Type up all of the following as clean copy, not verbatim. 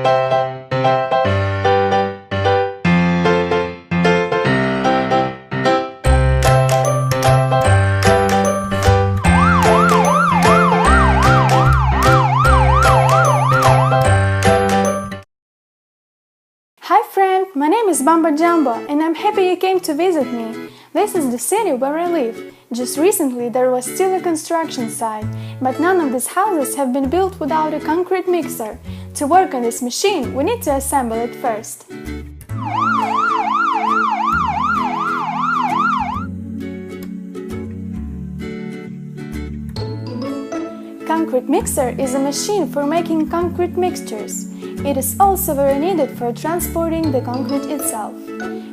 Hi friend, my name is Bamba Jumbo and I'm happy you came to visit me. This is the city where I live. Just recently there was still a construction site, but none of these houses have been built without a concrete mixer. To work on this machine, we need to assemble it first. Concrete mixer is a machine for making concrete mixtures. It is also very needed for transporting the concrete itself.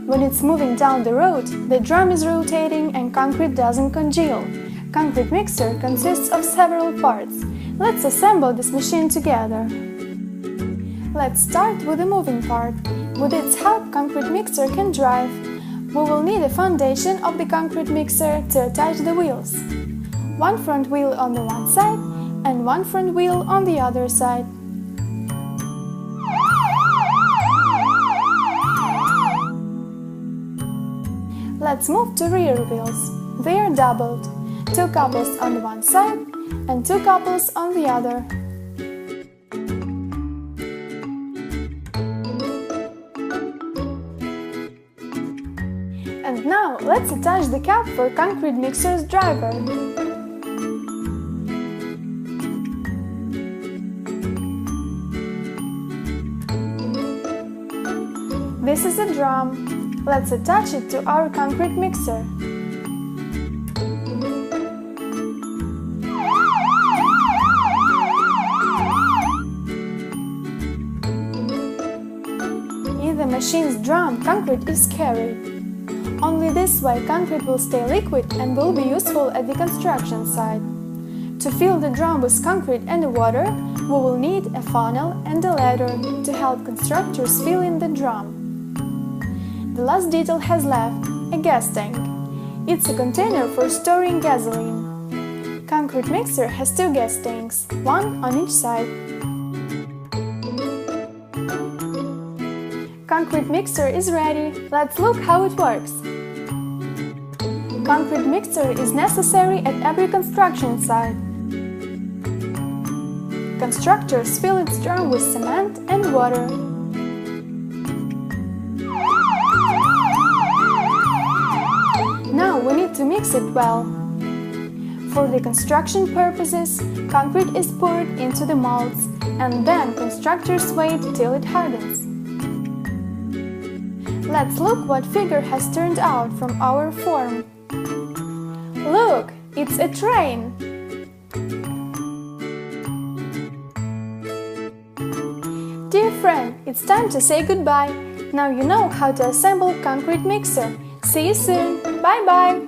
When it's moving down the road, the drum is rotating and concrete doesn't congeal. Concrete mixer consists of several parts. Let's assemble this machine together. Let's start with the moving part. With its help, concrete mixer can drive. We will need a foundation of the concrete mixer to attach the wheels. One front wheel on the one side and one front wheel on the other side. Let's move to rear wheels. They are doubled, 2 couples on the one side and 2 couples on the other. And now let's attach the cap for concrete mixer's driver. This is a drum. Let's attach it to our concrete mixer. In the machine's drum, concrete is carried. Only this way concrete will stay liquid and will be useful at the construction site. To fill the drum with concrete and water, we will need a funnel and a ladder to help constructors fill in the drum. The last detail has left, a gas tank. It's a container for storing gasoline. Concrete mixer has 2 gas tanks, one on each side. Concrete mixer is ready. Let's look how it works. Concrete mixer is necessary at every construction site. Constructors fill its drum with cement and water. Now we need to mix it well. For the construction purposes, concrete is poured into the molds and then constructors wait till it hardens. Let's look what figure has turned out from our form. Look, it's a train! Dear friend, it's time to say goodbye. Now you know how to assemble concrete mixer. See you soon. Bye-bye.